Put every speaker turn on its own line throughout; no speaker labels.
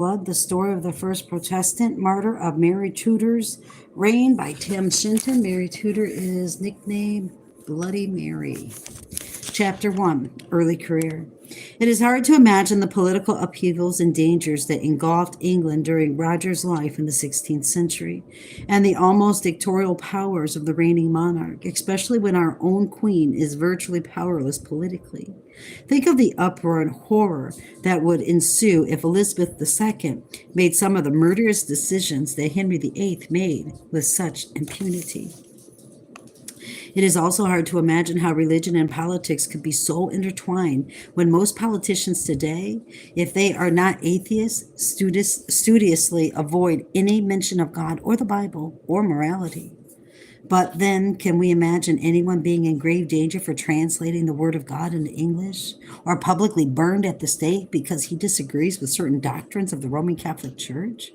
Blood, the story of the first Protestant martyr of Mary Tudor's reign by Tim Shenton. Mary Tudor is nicknamed Bloody Mary. Chapter 1, Early Career. It is hard to imagine the political upheavals and dangers that engulfed England during Roger's life in the 16th century, and the almost dictatorial powers of the reigning monarch, especially when our own queen is virtually powerless politically. Think of the uproar and horror that would ensue if Elizabeth II made some of the murderous decisions that Henry VIII made with such impunity. It is also hard to imagine how religion and politics could be so intertwined when most politicians today, if they are not atheists, studiously avoid any mention of God or the Bible or morality. But then, can we imagine anyone being in grave danger for translating the Word of God into English, or publicly burned at the stake because he disagrees with certain doctrines of the Roman Catholic Church?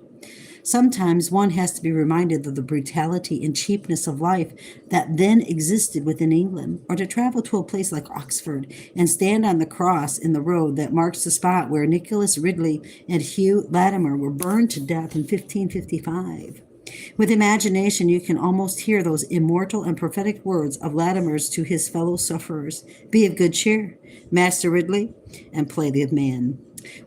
Sometimes one has to be reminded of the brutality and cheapness of life that then existed within England, or to travel to a place like Oxford and stand on the cross in the road that marks the spot where Nicholas Ridley and Hugh Latimer were burned to death in 1555. With imagination, you can almost hear those immortal and prophetic words of Latimer's to his fellow sufferers: "Be of good cheer, Master Ridley, and play the man.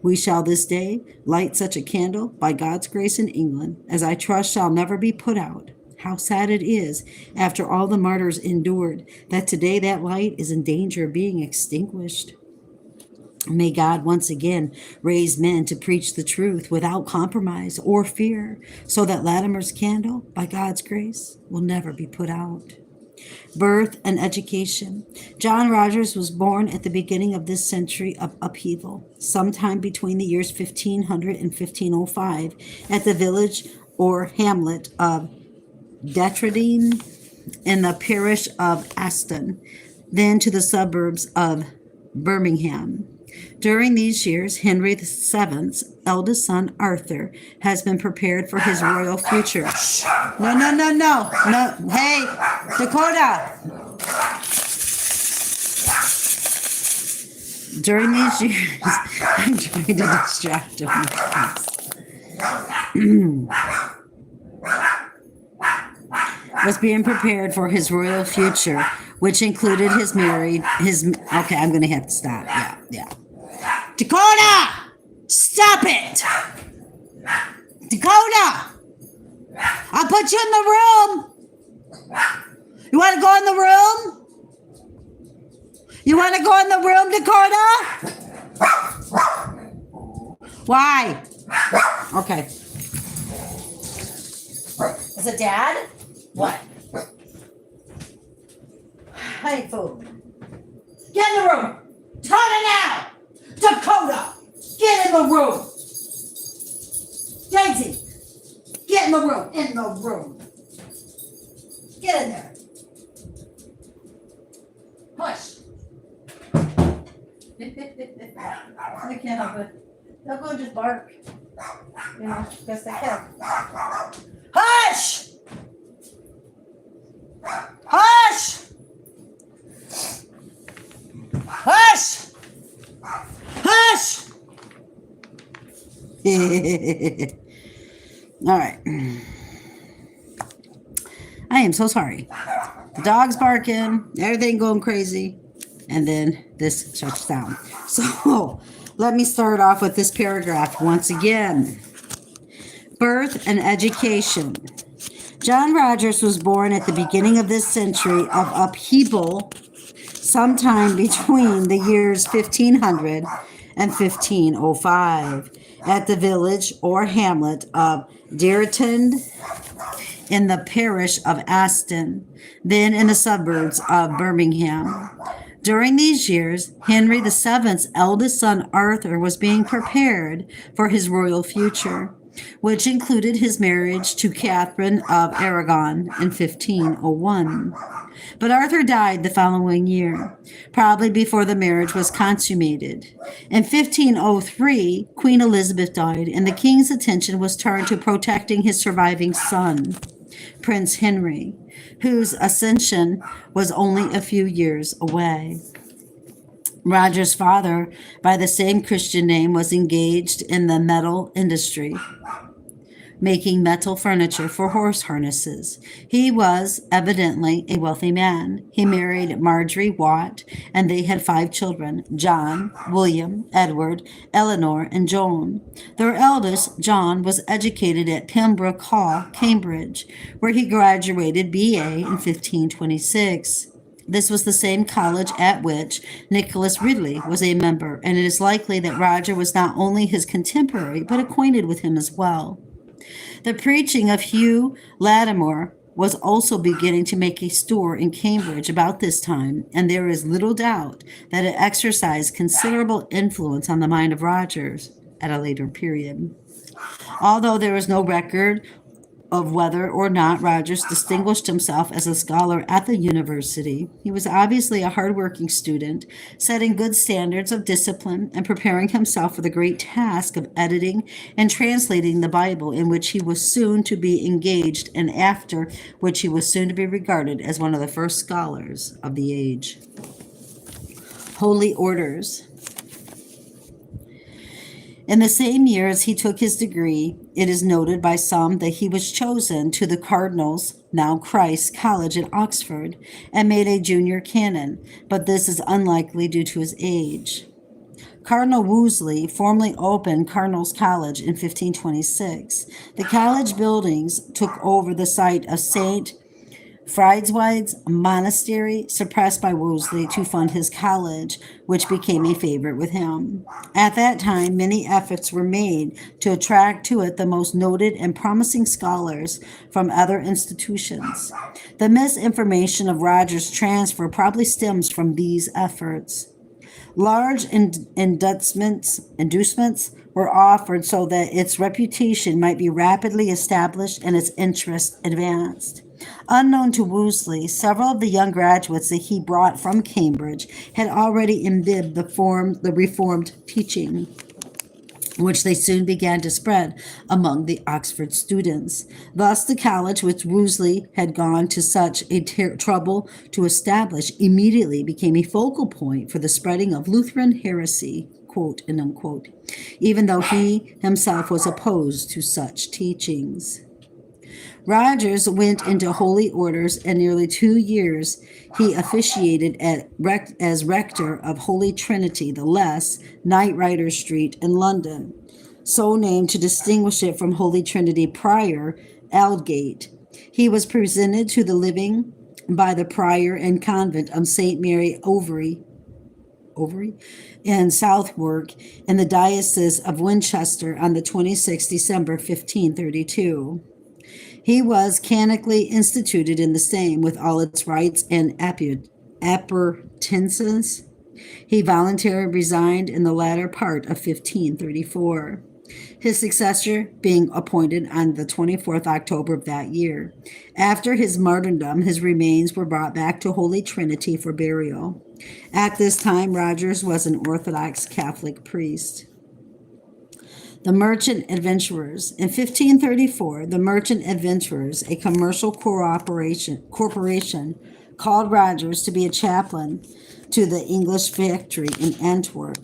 We shall this day light such a candle, by God's grace in England, as I trust shall never be put out. How sad it is, after all the martyrs endured, that today that light is in danger of being extinguished. May God once again raise men to preach the truth without compromise or fear, so that Latimer's candle, by God's grace, will never be put out." Birth and education. John Rogers was born at the beginning of this century of upheaval, sometime between the years 1500 and 1505, at the village or hamlet of Detterdene in the parish of Aston, then to the suburbs of Birmingham. During these years, Henry VII's eldest son, Arthur, has been prepared for his royal future. No. Hey, Dakota! During these years, I'm trying to distract him. Was being prepared for his royal future, which included okay, I'm going to have to stop. Yeah. Dakota! Stop it! Dakota! I'll put you in the room! You want to go in the room? You want to go in the room, Dakota? Why? Okay. Is it Dad? What? Hey, food. Get in the room! Turn it now! Dakota! Get in the room! Daisy! Get in the room! In the room! Get in there! Push! I can't help it. They'll go just bark. You know, because they can. Hush! Hush! Hush! Hush! All right. I am so sorry. The dog's barking, everything going crazy, and then this shuts down. So let me start off with this paragraph once again. Birth and education. John Rogers was born at the beginning of this century of upheaval, sometime between the years 1500 and 1505, at the village or hamlet of Detterdene in the parish of Aston, then in the suburbs of Birmingham. During these years, Henry VII's eldest son Arthur was being prepared for his royal future, which included his marriage to Catherine of Aragon in 1501. But Arthur died the following year, probably before the marriage was consummated. In 1503, Queen Elizabeth died, and the king's attention was turned to protecting his surviving son, Prince Henry, whose ascension was only a few years away. Roger's father, by the same Christian name, was engaged in the metal industry, making metal furniture for horse harnesses. He was evidently a wealthy man. He married Marjorie Watt, and they had 5 children: John, William, Edward, Eleanor, and Joan. Their eldest, John, was educated at Pembroke Hall, Cambridge, where he graduated BA in 1526. This was the same college at which Nicholas Ridley was a member, and it is likely that Roger was not only his contemporary, but acquainted with him as well. The preaching of Hugh Latimer was also beginning to make a stir in Cambridge about this time, and there is little doubt that it exercised considerable influence on the mind of Rogers at a later period. Although there is no record of whether or not Rogers distinguished himself as a scholar at the university, he was obviously a hardworking student, setting good standards of discipline and preparing himself for the great task of editing and translating the Bible, in which he was soon to be engaged and after which he was soon to be regarded as one of the first scholars of the age. Holy Orders. In the same year as he took his degree, it is noted by some that he was chosen to the Cardinal's, now Christ's College at Oxford, and made a junior canon, but this is unlikely due to his age. Cardinal Wolsey formally opened Cardinal's College in 1526. The college buildings took over the site of St. Friedwide's monastery, suppressed by Wolsey to fund his college, which became a favorite with him. At that time, many efforts were made to attract to it the most noted and promising scholars from other institutions. The misinformation of Roger's transfer probably stems from these efforts. Large inducements were offered so that its reputation might be rapidly established and its interests advanced. Unknown to Wolsey, several of the young graduates that he brought from Cambridge had already imbibed the Reformed teaching, which they soon began to spread among the Oxford students. Thus, the college which Wolsey had gone to such a trouble to establish immediately became a focal point for the spreading of Lutheran heresy, quote and unquote, even though he himself was opposed to such teachings. Rogers went into holy orders, and nearly 2 years he officiated as rector of Holy Trinity, the Less, Knightrider Street in London, so named to distinguish it from Holy Trinity Prior, Aldgate. He was presented to the living by the prior and convent of St. Mary Overy in Southwark in the Diocese of Winchester on the 26th December 1532. He was canonically instituted in the same, with all its rights and appurtenances. He voluntarily resigned in the latter part of 1534, his successor being appointed on the 24th October of that year. After his martyrdom, his remains were brought back to Holy Trinity for burial. At this time, Rogers was an Orthodox Catholic priest. The Merchant Adventurers. In 1534, the Merchant Adventurers, a commercial corporation, called Rogers to be a chaplain to the English factory in Antwerp.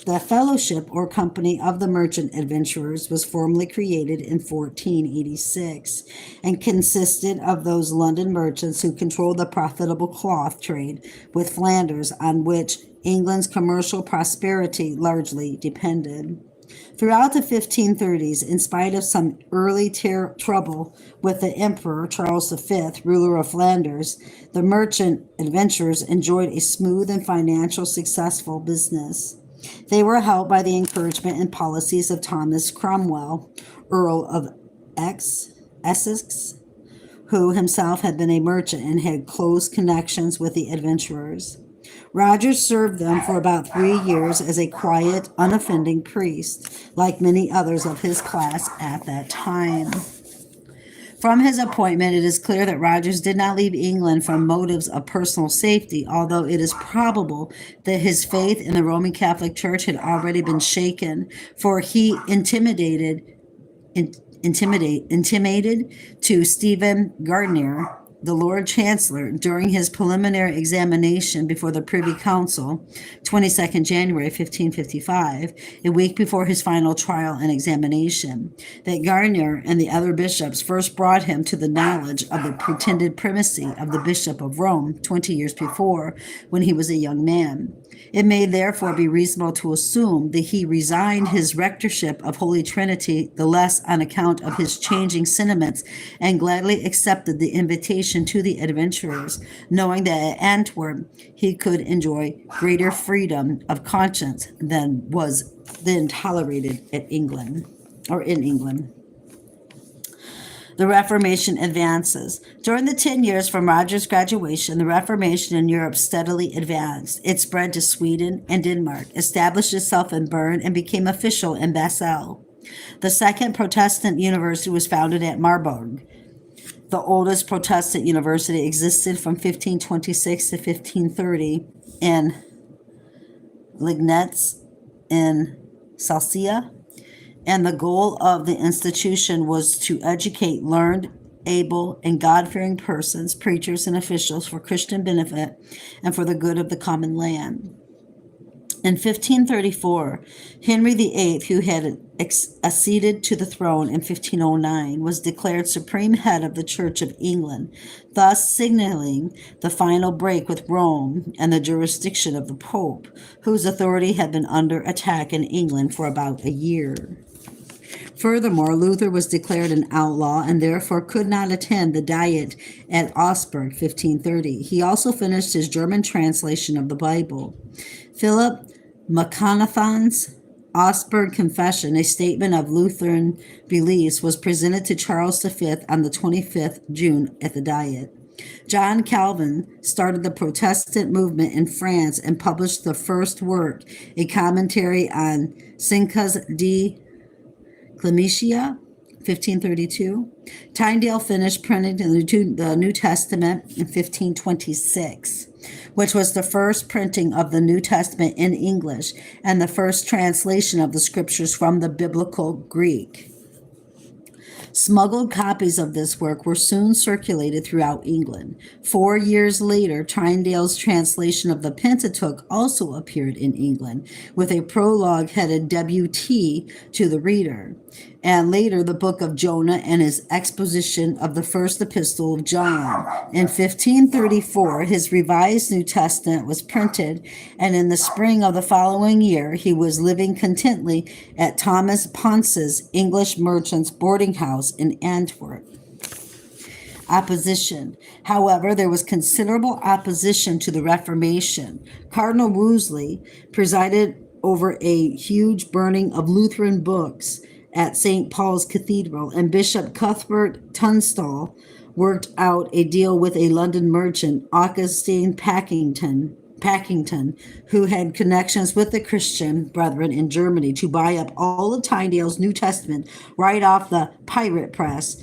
The Fellowship or Company of the Merchant Adventurers was formally created in 1486 and consisted of those London merchants who controlled the profitable cloth trade with Flanders, on which England's commercial prosperity largely depended. Throughout the 1530s, in spite of some early trouble with the Emperor Charles V, ruler of Flanders, the merchant adventurers enjoyed a smooth and financially successful business. They were helped by the encouragement and policies of Thomas Cromwell, Earl of Essex, who himself had been a merchant and had close connections with the adventurers. Rogers served them for about 3 years as a quiet, unoffending priest, like many others of his class at that time. From his appointment, it is clear that Rogers did not leave England from motives of personal safety, although it is probable that his faith in the Roman Catholic Church had already been shaken, for he intimated to Stephen Gardiner, the Lord Chancellor, during his preliminary examination before the Privy Council, 22nd January 1555, a week before his final trial and examination, that Gardiner and the other bishops first brought him to the knowledge of the pretended primacy of the Bishop of Rome 20 years before, when he was a young man. It may therefore be reasonable to assume that he resigned his rectorship of Holy Trinity the less on account of his changing sentiments, and gladly accepted the invitation to the adventurers, knowing that at Antwerp he could enjoy greater freedom of conscience than was then tolerated in England. The Reformation advances. During the 10 years from Roger's graduation, the Reformation in Europe steadily advanced. It spread to Sweden and Denmark, established itself in Bern, and became official in Basel. The second Protestant university was founded at Marburg. The oldest Protestant university existed from 1526 to 1530 in Liegnitz in Silesia, and the goal of the institution was to educate learned, able, and God-fearing persons, preachers, and officials for Christian benefit and for the good of the common land. In 1534, Henry VIII, who had acceded to the throne in 1509, was declared supreme head of the Church of England, thus signaling the final break with Rome and the jurisdiction of the Pope, whose authority had been under attack in England for about a year. Furthermore, Luther was declared an outlaw and therefore could not attend the Diet at Augsburg 1530. He also finished his German translation of the Bible. Philip Melanchthon's Augsburg Confession, a statement of Lutheran beliefs, was presented to Charles V on the 25th June at the Diet. John Calvin started the Protestant movement in France and published the first work, a commentary on Seneca's De Clementia, 1532. Tyndale finished printing the New Testament in 1526, which was the first printing of the New Testament in English and the first translation of the scriptures from the biblical Greek. Smuggled copies of this work were soon circulated throughout England. 4 years later, Tyndale's translation of the Pentateuch also appeared in England, with a prologue headed W.T. to the reader, and later the book of Jonah and his exposition of the first epistle of John. In 1534, his revised New Testament was printed, and in the spring of the following year, he was living contentedly at Thomas Ponce's English merchant's boarding house in Antwerp. Opposition. However, there was considerable opposition to the Reformation. Cardinal Wolsey presided over a huge burning of Lutheran books at St. Paul's Cathedral, and Bishop Cuthbert Tunstall worked out a deal with a London merchant, Augustine Packington, who had connections with the Christian Brethren in Germany, to buy up all of Tyndale's New Testament right off the pirate press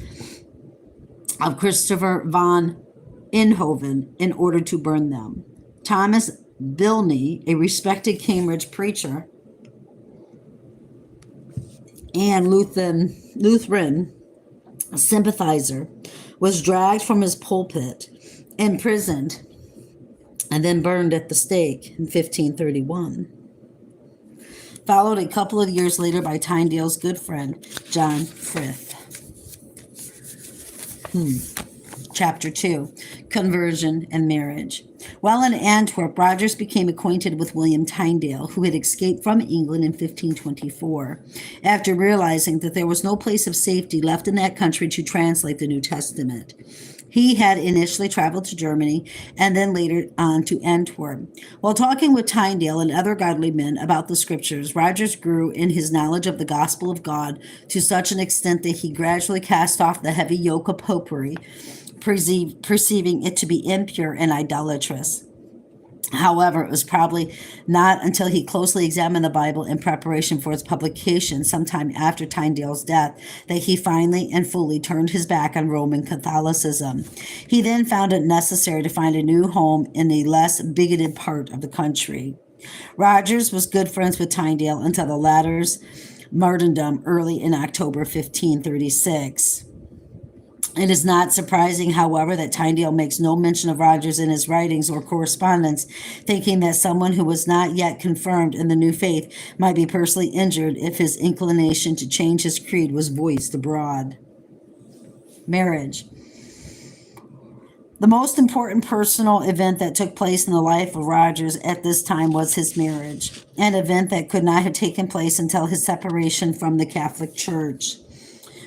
of Christopher von Inhoven in order to burn them. Thomas Bilney, a respected Cambridge preacher and Lutheran sympathizer, was dragged from his pulpit, imprisoned, and then burned at the stake in 1531. Followed a couple of years later by Tyndale's good friend, John Frith. Chapter 2, Conversion and Marriage. While in Antwerp, Rogers became acquainted with William Tyndale, who had escaped from England in 1524, after realizing that there was no place of safety left in that country to translate the New Testament. He had initially traveled to Germany and then later on to Antwerp. While talking with Tyndale and other godly men about the scriptures, Rogers grew in his knowledge of the gospel of God to such an extent that he gradually cast off the heavy yoke of popery, perceiving it to be impure and idolatrous. However, it was probably not until he closely examined the Bible in preparation for its publication sometime after Tyndale's death that he finally and fully turned his back on Roman Catholicism. He then found it necessary to find a new home in a less bigoted part of the country. Rogers was good friends with Tyndale until the latter's martyrdom early in October 1536. It is not surprising, however, that Tyndale makes no mention of Rogers in his writings or correspondence, thinking that someone who was not yet confirmed in the new faith might be personally injured if his inclination to change his creed was voiced abroad. Marriage. The most important personal event that took place in the life of Rogers at this time was his marriage, an event that could not have taken place until his separation from the Catholic Church.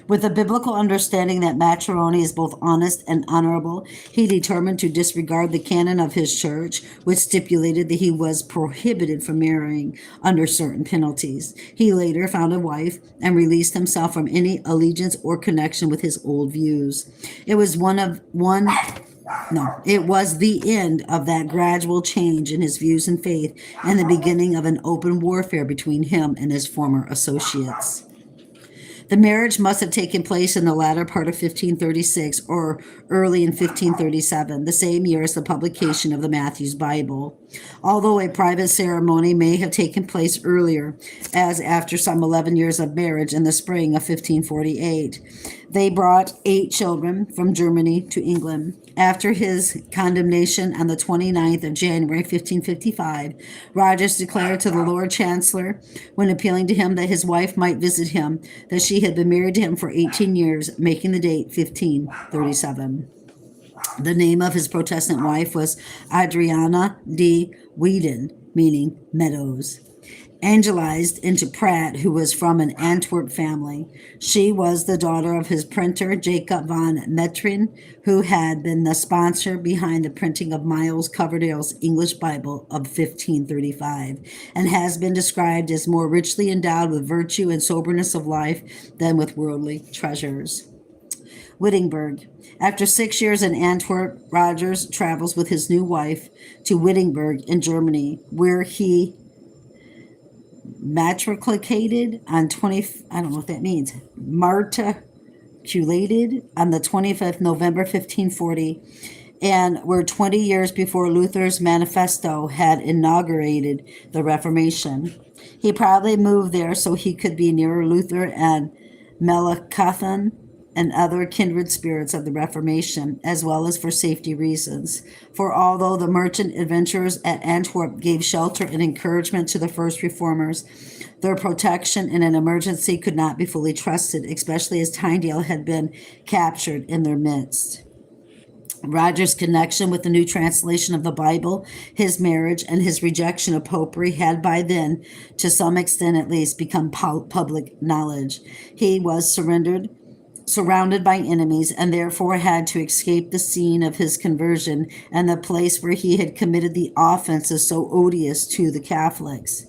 With a biblical understanding that matrimony is both honest and honorable, he determined to disregard the canon of his church, which stipulated that he was prohibited from marrying under certain penalties. He later found a wife and released himself from any allegiance or connection with his old views. It was it was the end of that gradual change in his views and faith and the beginning of an open warfare between him and his former associates. The marriage must have taken place in the latter part of 1536 or early in 1537, the same year as the publication of the Matthew's Bible. Although a private ceremony may have taken place earlier, as after some 11 years of marriage in the spring of 1548. They brought 8 children from Germany to England. After his condemnation on the 29th of January 1555, Rogers declared to the Lord Chancellor, when appealing to him that his wife might visit him, that she had been married to him for 18 years, making the date 1537. The name of his Protestant wife was Adriana de Weeden, meaning meadows. Angelized into Pratt, who was from an Antwerp family. She was the daughter of his printer, Jacob van Metrin, who had been the sponsor behind the printing of Miles Coverdale's English Bible of 1535, and has been described as more richly endowed with virtue and soberness of life than with worldly treasures. Wittenberg. After 6 years in Antwerp, Rogers travels with his new wife to Wittenberg in Germany, where he matriculated on matriculated on the 25th November 1540, and were 20 years before Luther's manifesto had inaugurated the Reformation. He probably moved there so he could be nearer Luther and Melanchthon and other kindred spirits of the Reformation, as well as for safety reasons. For although the merchant adventurers at Antwerp gave shelter and encouragement to the first reformers, their protection in an emergency could not be fully trusted, especially as Tyndale had been captured in their midst. Rogers' connection with the new translation of the Bible, his marriage, and his rejection of popery had by then, to some extent at least, become public knowledge. He was surrounded by enemies, and therefore had to escape the scene of his conversion and the place where he had committed the offenses so odious to the Catholics.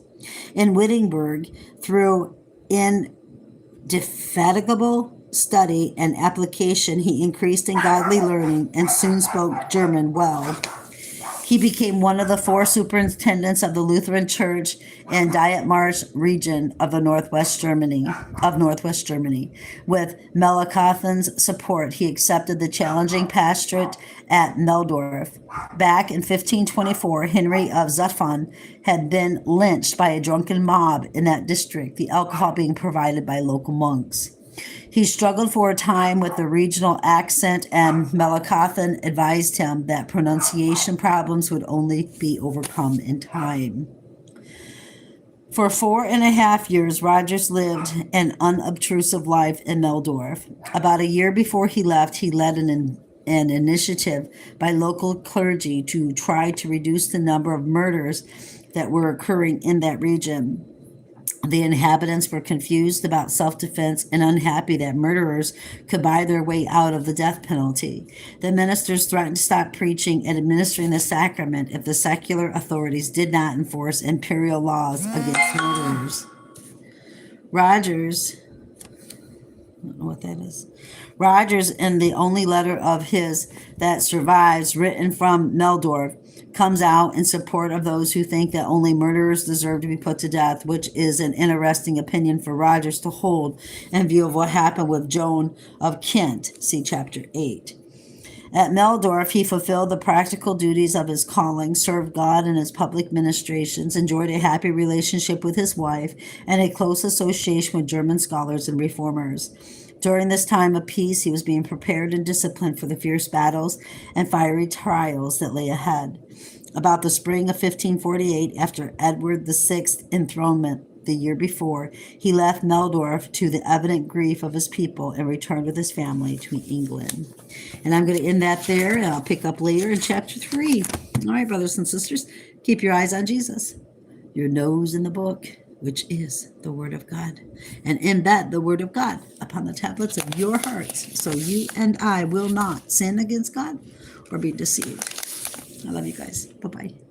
In Wittenberg, through indefatigable study and application, he increased in godly learning and soon spoke German well. He became one of the 4 superintendents of the Lutheran Church in Dietmarsch region of Northwest Germany. With Melanchthon's support, he accepted the challenging pastorate at Meldorf. Back in 1524, Henry of Zutphen had been lynched by a drunken mob in that district, the alcohol being provided by local monks. He struggled for a time with the regional accent, and Melanchthon advised him that pronunciation problems would only be overcome in time. For 4.5 years, Rogers lived an unobtrusive life in Meldorf. About a year before he left, he led an initiative by local clergy to try to reduce the number of murders that were occurring in that region. The inhabitants were confused about self-defense and unhappy that murderers could buy their way out of the death penalty. The ministers threatened to stop preaching and administering the sacrament if the secular authorities did not enforce imperial laws against murderers. Rogers, I don't know what that is. Rogers, in the only letter of his that survives, written from Meldorf, comes out in support of those who think that only murderers deserve to be put to death, which is an interesting opinion for Rogers to hold in view of what happened with Joan of Kent. See chapter 8. At Meldorf, he fulfilled the practical duties of his calling, served God in his public ministrations, enjoyed a happy relationship with his wife, and a close association with German scholars and reformers. During this time of peace, he was being prepared and disciplined for the fierce battles and fiery trials that lay ahead. About the spring of 1548, after Edward VI's enthronement the year before, he left Meldorf to the evident grief of his people and returned with his family to England. And I'm going to end that there, and I'll pick up later in chapter 3. All right, brothers and sisters, keep your eyes on Jesus, your nose in the book, which is the Word of God, and embed the Word of God upon the tablets of your hearts, so you and I will not sin against God or be deceived. I love you guys. Bye-bye.